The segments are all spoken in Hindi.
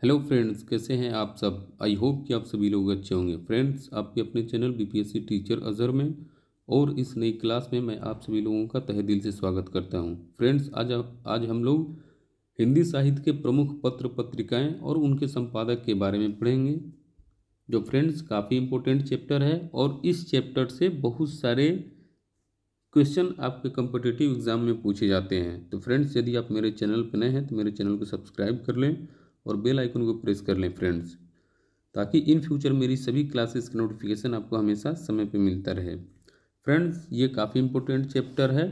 हेलो फ्रेंड्स, कैसे हैं आप सब। आई होप कि आप सभी लोग अच्छे होंगे। फ्रेंड्स, आपके अपने चैनल बीपीएससी टीचर अजहर में और इस नई क्लास में मैं आप सभी लोगों का तहे दिल से स्वागत करता हूं। फ्रेंड्स, आज हम लोग हिंदी साहित्य के प्रमुख पत्र पत्रिकाएं और उनके संपादक के बारे में पढ़ेंगे, जो फ्रेंड्स काफ़ी इम्पोर्टेंट चैप्टर है और इस चैप्टर से बहुत सारे क्वेश्चन आपके कम्पिटिटिव एग्जाम में पूछे जाते हैं। तो फ्रेंड्स, यदि आप मेरे चैनल पर नए हैं तो मेरे चैनल को सब्सक्राइब कर लें और बेल आइकन को प्रेस कर लें फ्रेंड्स, ताकि इन फ्यूचर मेरी सभी क्लासेस का नोटिफिकेशन आपको हमेशा समय पे मिलता रहे। फ्रेंड्स, ये काफ़ी इम्पोर्टेंट चैप्टर है।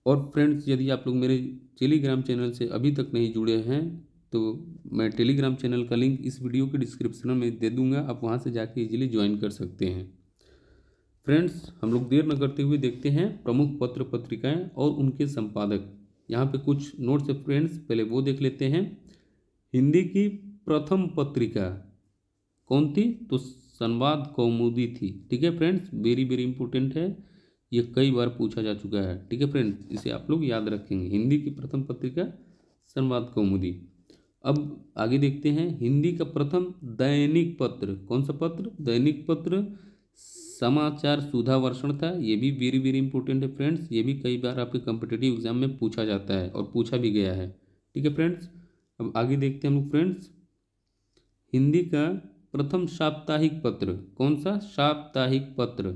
और फ्रेंड्स, यदि आप लोग मेरे टेलीग्राम चैनल से अभी तक नहीं जुड़े हैं तो मैं टेलीग्राम चैनल का लिंक इस वीडियो के डिस्क्रिप्शन में दे दूंगा, आप वहाँ से जाके इजीली ज्वाइन कर सकते हैं। फ्रेंड्स, हम लोग देर न करते हुए देखते हैं प्रमुख पत्र पत्रिकाएं और उनके संपादक। यहाँ पे कुछ नोट्स है फ्रेंड्स, पहले वो देख लेते हैं। हिंदी की प्रथम पत्रिका कौन थी? तो संवाद कौमुदी थी। ठीक है फ्रेंड्स, वेरी वेरी इंपॉर्टेंट है, ये कई बार पूछा जा चुका है। ठीक है फ्रेंड्स, इसे आप लोग याद रखेंगे। हिंदी की प्रथम पत्रिका संवाद कौमुदी। अब आगे देखते हैं, हिंदी का प्रथम दैनिक पत्र कौन सा पत्र? दैनिक पत्र समाचार सुधा वर्षण था। ये भी वेरी वेरी इंपॉर्टेंट है फ्रेंड्स, ये भी कई बार आपके कॉम्पिटिटिव एग्जाम में पूछा जाता है और पूछा भी गया है। ठीक है फ्रेंड्स, अब आगे देखते हैं हम लोग। फ्रेंड्स, हिंदी का प्रथम साप्ताहिक पत्र कौन सा? साप्ताहिक पत्र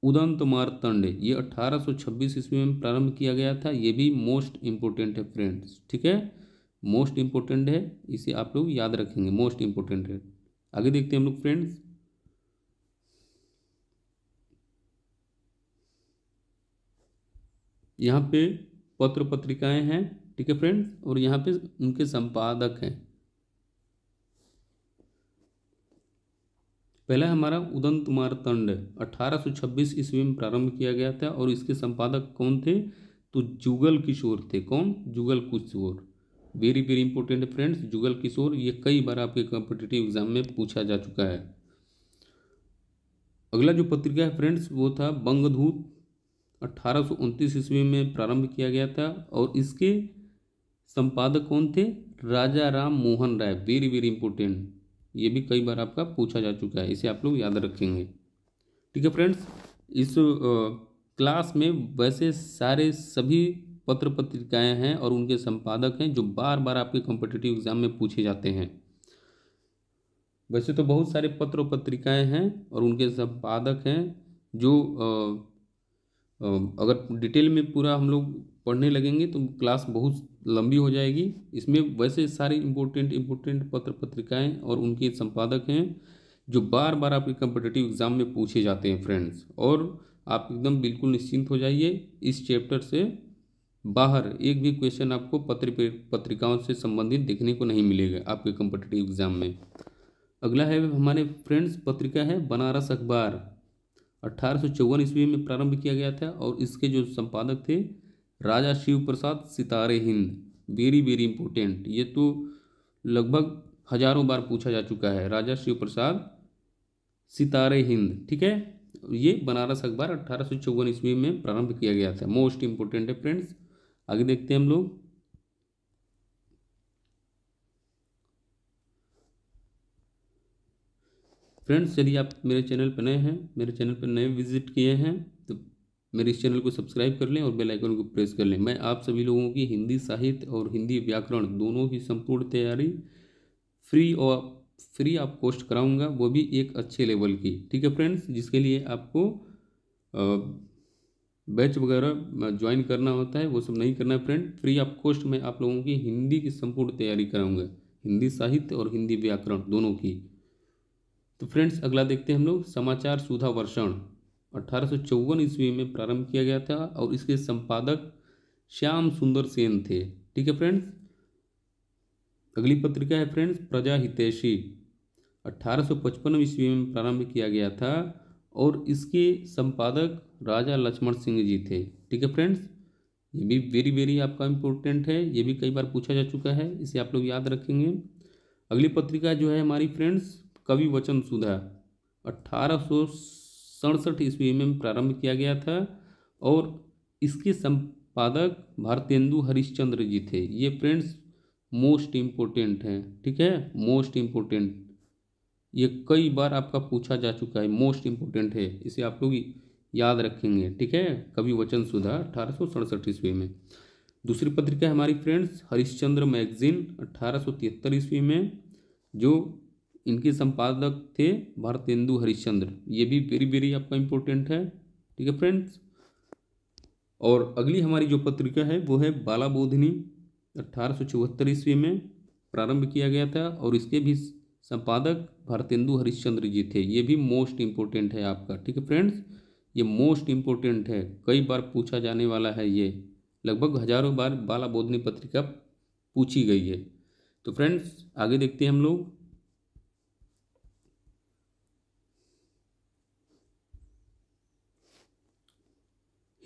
उदंत मार्तंड, ये 1826 ईस्वी में प्रारंभ किया गया था। ये भी मोस्ट इंपोर्टेंट है फ्रेंड्स। ठीक है, मोस्ट इंपोर्टेंट है, इसे आप लोग याद रखेंगे, मोस्ट इंपोर्टेंट है। आगे देखते हैं हम लोग फ्रेंड्स। यहाँ पे पत्र पत्रिकाएं हैं। ठीक है फ्रेंड्स, और यहाँ पे उनके संपादक हैं। पहला हमारा उदंत मार्तंड 1826 ईस्वी में प्रारंभ किया गया था और इसके संपादक कौन थे? तो जुगल किशोर थे। कौन? Jugal Kishore. Very very important है फ्रेंड्स, जुगल किशोर, ये कई बार आपके कॉम्पिटिटिव एग्जाम में पूछा जा चुका है। अगला जो पत्रिका है फ्रेंड्स वो था बंगदूत, 1829 ईस्वी में प्रारंभ किया गया था और इसके संपादक कौन थे? राजा Ram Mohan Roy. Very very important, ये भी कई बार आपका पूछा जा चुका है, इसे आप लोग याद रखेंगे। ठीक है फ्रेंड्स, इस क्लास में वैसे सारे सभी पत्र पत्रिकाएं हैं और उनके संपादक हैं जो बार बार आपके कॉम्पिटिटिव एग्जाम में पूछे जाते हैं। वैसे तो बहुत सारे पत्र पत्रिकाएं हैं और उनके संपादक हैं जो अगर डिटेल में पूरा हम लोग पढ़ने लगेंगे तो क्लास बहुत लंबी हो जाएगी। इसमें वैसे सारे इम्पोर्टेंट पत्र पत्रिकाएं और उनके संपादक हैं जो बार बार आपके कॉम्पिटिटिव एग्जाम में पूछे जाते हैं फ्रेंड्स। और आप एकदम बिल्कुल निश्चिंत हो जाइए, इस चैप्टर से बाहर एक भी क्वेश्चन आपको पत्रिकाओं से संबंधित देखने को नहीं मिलेगा आपके कॉम्पिटिटिव एग्जाम में। अगला है हमारे फ्रेंड्स पत्रिका है बनारस अखबार, 1854 ईस्वी में प्रारंभ किया गया था और इसके जो संपादक थे राजा शिव प्रसाद सितारे हिंद। वेरी वेरी इंपॉर्टेंट, ये तो लगभग हजारों बार पूछा जा चुका है, राजा शिव प्रसाद सितारे हिंद। ठीक है, ये बनारस अखबार 1854 ईस्वी में प्रारंभ किया गया था, मोस्ट इंपोर्टेंट है फ्रेंड्स। आगे देखते हैं हम लोग। फ्रेंड्स, यदि आप मेरे चैनल पर नए हैं, मेरे चैनल पर नए विजिट किए हैं तो मेरे इस चैनल को सब्सक्राइब कर लें और बेल आइकन को प्रेस कर लें। मैं आप सभी लोगों की हिंदी साहित्य और हिंदी व्याकरण दोनों की संपूर्ण तैयारी फ्री ऑफ कॉस्ट कराऊंगा, वो भी एक अच्छे लेवल की। ठीक है फ्रेंड्स, जिसके लिए आपको बैच वगैरह ज्वाइन करना होता है वो सब नहीं करना है फ्रेंड। फ्री ऑफ कॉस्ट में आप लोगों की हिंदी की संपूर्ण तैयारी कराऊंगा, हिंदी साहित्य और हिंदी व्याकरण दोनों की। तो फ्रेंड्स, अगला देखते हैं हम लोग, समाचार सुधा वर्षण 1854 ईस्वी में प्रारंभ किया गया था और इसके संपादक श्याम सुंदर सेन थे। ठीक है फ्रेंड्स, अगली पत्रिका है फ्रेंड्स प्रजा हितैषी, 1855 ईस्वी में प्रारंभ किया गया था और इसके संपादक राजा लक्ष्मण सिंह जी थे। ठीक है फ्रेंड्स, ये भी वेरी वेरी आपका इम्पोर्टेंट है, ये भी कई बार पूछा जा चुका है, इसे आप लोग याद रखेंगे। अगली पत्रिका जो है हमारी फ्रेंड्स कवि वचन सुधा, 1867 ईस्वी में प्रारंभ किया गया था और इसके संपादक भारतेंदु हरिश्चंद्र जी थे। ये फ्रेंड्स मोस्ट इम्पोर्टेंट है, ठीक है, मोस्ट इम्पोर्टेंट, ये कई बार आपका पूछा जा चुका है, मोस्ट इम्पोर्टेंट है, इसे आप लोग याद रखेंगे, ठीक है। कवि वचन सुधा 1867 ईस्वी में। दूसरी पत्रिका है हमारी फ्रेंड्स हरिश्चंद्र मैगजीन 1873 ईस्वी में, जो इनके संपादक थे भारतेंदु हरिश्चंद्र, ये भी वेरी वेरी आपका इम्पोर्टेंट है, ठीक है फ्रेंड्स। और अगली हमारी जो पत्रिका है वो है बाला बोधिनी 1874 ईस्वी में प्रारंभ किया गया था, और इसके भी संपादक भारतेंदु हरिश्चंद्र जी थे, ये भी मोस्ट इम्पोर्टेंट है आपका, ठीक है फ्रेंड्स, ये मोस्ट इम्पोर्टेंट है, कई बार पूछा जाने वाला है, ये लगभग हजारों बार बाला बोधिनी पत्रिका पूछी गई है। तो फ्रेंड्स आगे देखते हैं हम लोग।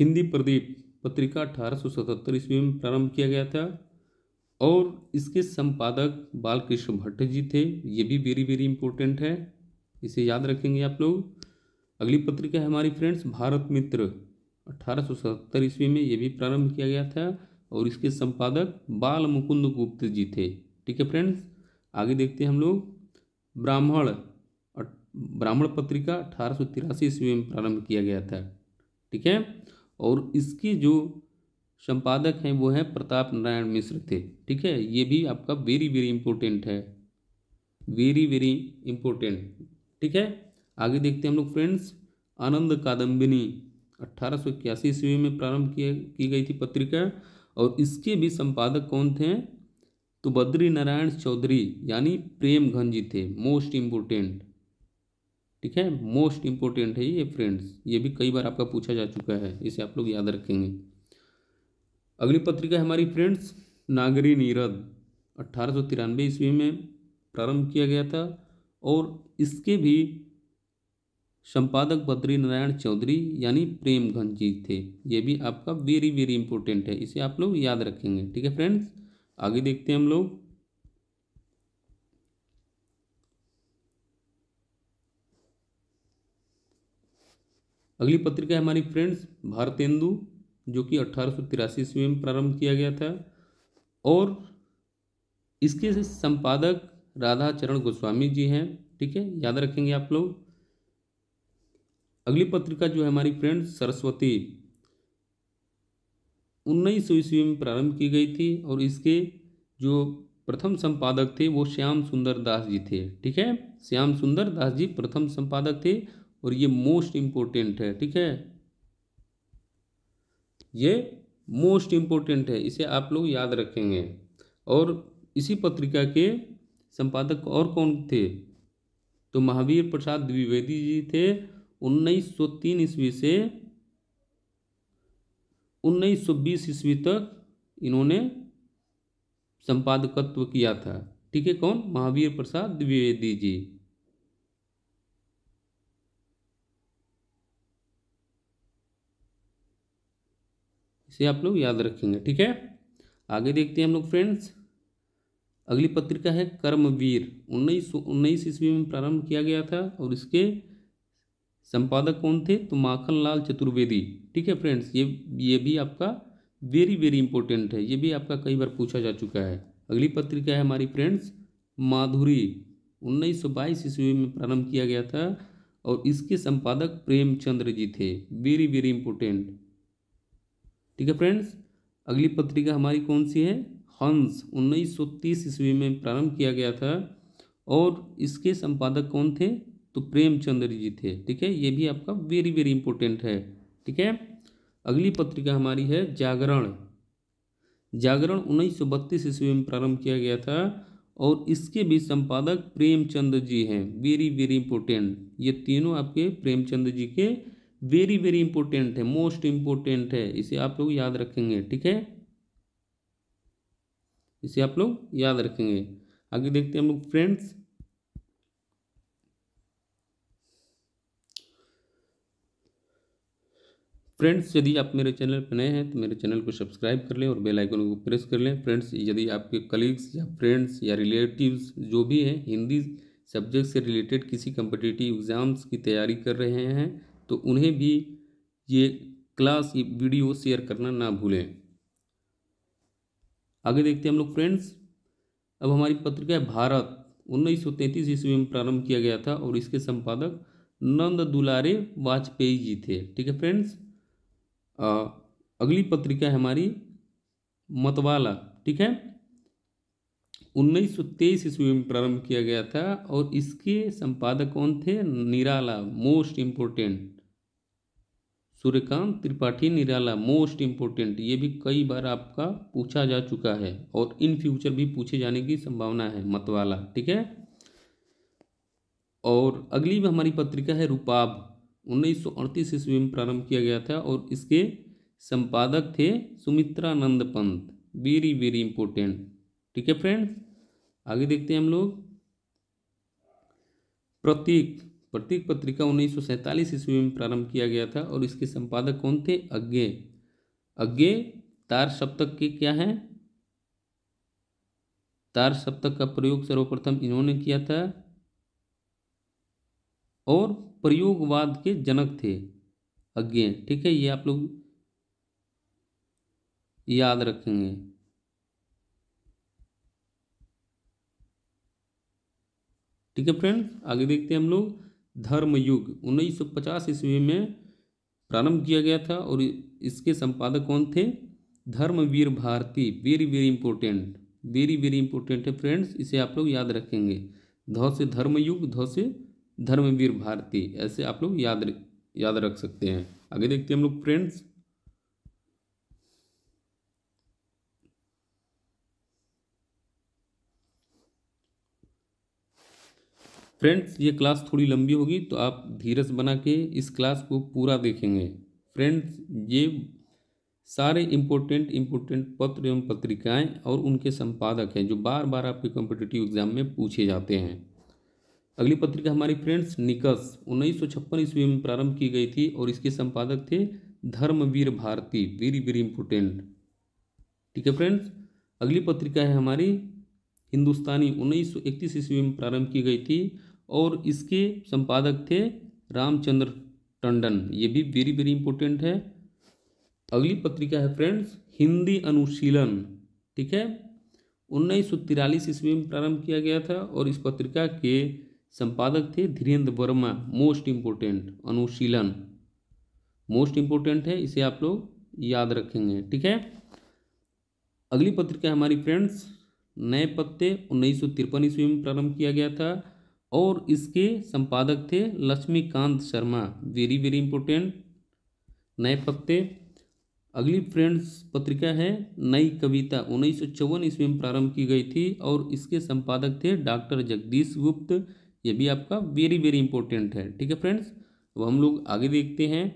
हिंदी प्रदीप पत्रिका 1877 ईस्वी में प्रारंभ किया गया था, और इसके संपादक बालकृष्ण भट्ट जी थे, ये भी वेरी वेरी इंपॉर्टेंट है, इसे याद रखेंगे आप लोग। अगली पत्रिका है हमारी फ्रेंड्स भारत मित्र 1877 ईस्वी में, ये भी प्रारंभ किया गया था, और इसके संपादक बाल मुकुंद गुप्त जी थे, ठीक है फ्रेंड्स। आगे देखते हैं हम लोग। ब्राह्मण ब्राह्मण पत्रिका 1883 ईस्वी में प्रारंभ किया गया था, ठीक है, और इसकी जो संपादक हैं वो हैं प्रताप नारायण मिश्र थे, ठीक है, ये भी आपका वेरी वेरी इंपॉर्टेंट है, वेरी वेरी इंपॉर्टेंट, ठीक है। आगे देखते हैं हम लोग फ्रेंड्स। आनंद कादम्बिनी 1881 ईस्वी में प्रारंभ की गई थी पत्रिका, और इसके भी संपादक कौन थे, तो बद्री नारायण चौधरी यानी प्रेम घन जी थे, मोस्ट इम्पोर्टेंट, ठीक है, मोस्ट इम्पोर्टेंट है ये फ्रेंड्स, ये भी कई बार आपका पूछा जा चुका है, इसे आप लोग याद रखेंगे। अगली पत्रिका है हमारी फ्रेंड्स नागरी नीरद 1893 ईस्वी में प्रारंभ किया गया था, और इसके भी संपादक बद्री नारायण चौधरी यानी प्रेम घन जी थे, ये भी आपका वेरी वेरी इंपॉर्टेंट है, इसे आप लोग याद रखेंगे, ठीक है फ्रेंड्स। आगे देखते हैं हम लोग। अगली पत्रिका है हमारी फ्रेंड्स भारतेंदु, जो कि 1883 ईस्वी में प्रारंभ किया गया था, और इसके संपादक राधा चरण गोस्वामी जी हैं, ठीक है, याद रखेंगे आप लोग। अगली पत्रिका जो है हमारी फ्रेंड्स सरस्वती 1900 ईस्वी में प्रारंभ की गई थी, और इसके जो प्रथम संपादक थे वो श्याम सुंदर दास जी थे, ठीक है, श्याम सुंदर दास जी प्रथम संपादक थे, और ये मोस्ट इम्पोर्टेंट है, ठीक है, ये मोस्ट इम्पोर्टेंट है, इसे आप लोग याद रखेंगे। और इसी पत्रिका के संपादक और कौन थे, तो महावीर प्रसाद द्विवेदी जी थे, 1903 ईस्वी से 1920 ईस्वी तक इन्होंने संपादकत्व किया था, ठीक है, कौन, महावीर प्रसाद द्विवेदी जी, इसे आप लोग याद रखेंगे, ठीक है। आगे देखते हैं हम लोग फ्रेंड्स। अगली पत्रिका है कर्मवीर 1919 ईस्वी में प्रारंभ किया गया था, और इसके संपादक कौन थे, तो माखनलाल चतुर्वेदी, ठीक है फ्रेंड्स, ये भी आपका वेरी वेरी इंपॉर्टेंट है, ये भी आपका कई बार पूछा जा चुका है। अगली पत्रिका है हमारी फ्रेंड्स माधुरी 1922 ईस्वी में प्रारंभ किया गया था, और इसके संपादक प्रेमचंद्र जी थे, वेरी वेरी इंपॉर्टेंट, ठीक है फ्रेंड्स। अगली पत्रिका हमारी कौन सी है, हंस 1930 ईस्वी में प्रारंभ किया गया था, और इसके संपादक कौन थे, तो प्रेमचंद्र जी थे, ठीक है, ये भी आपका वेरी वेरी इंपॉर्टेंट है, ठीक है। अगली पत्रिका हमारी है जागरण, जागरण 1932 ईस्वी में प्रारंभ किया गया था, और इसके भी संपादक प्रेमचंद जी हैं, वेरी वेरी इंपॉर्टेंट, ये तीनों आपके प्रेमचंद जी के वेरी वेरी इंपॉर्टेंट है, मोस्ट इंपॉर्टेंट है, इसे आप लोग याद रखेंगे, ठीक है, इसे आप लोग याद रखेंगे। आगे देखते हैं हम लोग फ्रेंड्स। फ्रेंड्स यदि आप मेरे चैनल पर नए हैं तो मेरे चैनल को सब्सक्राइब कर लें और बेल आइकन को प्रेस कर लें। फ्रेंड्स यदि आपके कलीग्स या फ्रेंड्स या रिलेटिव्स जो भी हैं हिंदी सब्जेक्ट से रिलेटेड किसी कम्पिटिटिव एग्ज़ाम्स की तैयारी कर रहे हैं तो उन्हें भी ये क्लास ये वीडियो शेयर करना ना भूलें। आगे देखते हैं हम लोग फ्रेंड्स। अब हमारी पत्रिका है भारत, 1933 ईस्वी में प्रारंभ किया गया था और इसके संपादक नंद दुलारे वाजपेयी जी थे। ठीक है फ्रेंड्स। अगली पत्रिका है हमारी मतवाला। ठीक है, 1923 ईस्वी में प्रारंभ किया गया था और इसके संपादक कौन थे? निराला, most important, Suryakant Tripathi Nirala, most important. ये भी कई बार आपका पूछा जा चुका है और इन फ्यूचर भी पूछे जाने की संभावना है, मतवाला। ठीक है। और अगली भी हमारी पत्रिका है रूपाब, 1938 ईस्वी में प्रारंभ किया गया था और इसके संपादक थे Sumitranand Pant, very very important. ठीक है फ्रेंड्स, आगे देखते हैं हम लोग प्रतीक। प्रतीक पत्रिका 1947 ईस्वी में प्रारंभ किया गया था और इसके संपादक कौन थे? अज्ञे। अज्ञे तार सप्तक के क्या हैं? तार सप्तक का प्रयोग सर्वप्रथम इन्होंने किया था और प्रयोगवाद के जनक थे अज्ञे। ठीक है, ये आप लोग याद रखेंगे। ठीक है फ्रेंड्स, आगे देखते हैं हम लोग धर्मयुग, 1950 ईस्वी में प्रारंभ किया गया था और इसके संपादक कौन थे? Dharamvir Bharati, very very important, very very important है फ्रेंड्स, इसे आप लोग याद रखेंगे। ध से धर्मयुग, ध से धर्मवीर भारती, ऐसे आप लोग याद रख सकते हैं। आगे देखते हैं हम लोग फ्रेंड्स ये क्लास थोड़ी लंबी होगी तो आप धीरज बना के इस क्लास को पूरा देखेंगे। फ्रेंड्स, ये सारे इम्पोर्टेंट पत्र एवं पत्रिकाएं और उनके संपादक हैं जो बार बार आपके कॉम्पिटिटिव एग्जाम में पूछे जाते हैं। अगली पत्रिका हमारी फ्रेंड्स निकस, 1956 ईस्वी में प्रारंभ की गई थी और इसके संपादक थे Dharamvir Bharati, very very important. ठीक है फ्रेंड्स, अगली पत्रिका है हमारी हिंदुस्तानी, 1931 ईस्वी में प्रारंभ की गई थी और इसके संपादक थे रामचंद्र टंडन, ये भी वेरी वेरी इंपॉर्टेंट है। अगली पत्रिका है फ्रेंड्स हिंदी अनुशीलन। ठीक है, 1943 ईस्वी में प्रारंभ किया गया था और इस पत्रिका के संपादक थे धीरेन्द्र वर्मा, मोस्ट इम्पोर्टेंट। अनुशीलन मोस्ट इम्पोर्टेंट है, इसे आप लोग याद रखेंगे। ठीक है, अगली पत्रिका हमारी फ्रेंड्स नए पत्ते, 1953 ईस्वी में प्रारंभ किया गया था और इसके संपादक थे Laxmikant Sharma, very very important, नए पत्ते। अगली फ्रेंड्स पत्रिका है नई कविता, 1954 ईस्वी में प्रारंभ की गई थी और इसके संपादक थे डॉक्टर जगदीश गुप्त, ये भी आपका वेरी वेरी इंपॉर्टेंट है। ठीक है फ्रेंड्स, अब हम लोग आगे देखते हैं।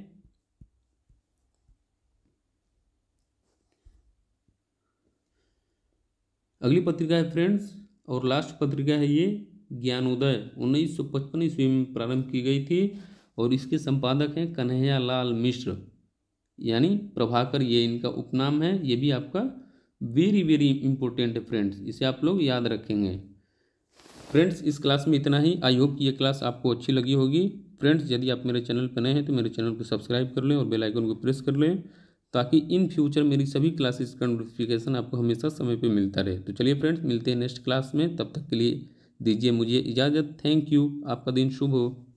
अगली पत्रिका है फ्रेंड्स और लास्ट पत्रिका है ये ज्ञानोदय, 1955 ईस्वी में प्रारंभ की गई थी और इसके संपादक हैं कन्हैया लाल मिश्र, यानी प्रभाकर, ये इनका उपनाम है। ये भी आपका वेरी वेरी इंपॉर्टेंट है फ्रेंड्स, इसे आप लोग याद रखेंगे। फ्रेंड्स, इस क्लास में इतना ही। आई होप कि ये क्लास आपको अच्छी लगी होगी। फ्रेंड्स, यदि आप मेरे चैनल पर नए हैं तो मेरे चैनल को सब्सक्राइब कर लें और बेल आइकन को प्रेस कर लें ताकि इन फ्यूचर मेरी सभी क्लासेस का नोटिफिकेशन आपको हमेशा समय पे मिलता रहे। तो चलिए फ्रेंड्स, मिलते हैं नेक्स्ट क्लास में, तब तक के लिए दीजिए मुझे इजाज़त। थैंक यू, आपका दिन शुभ हो।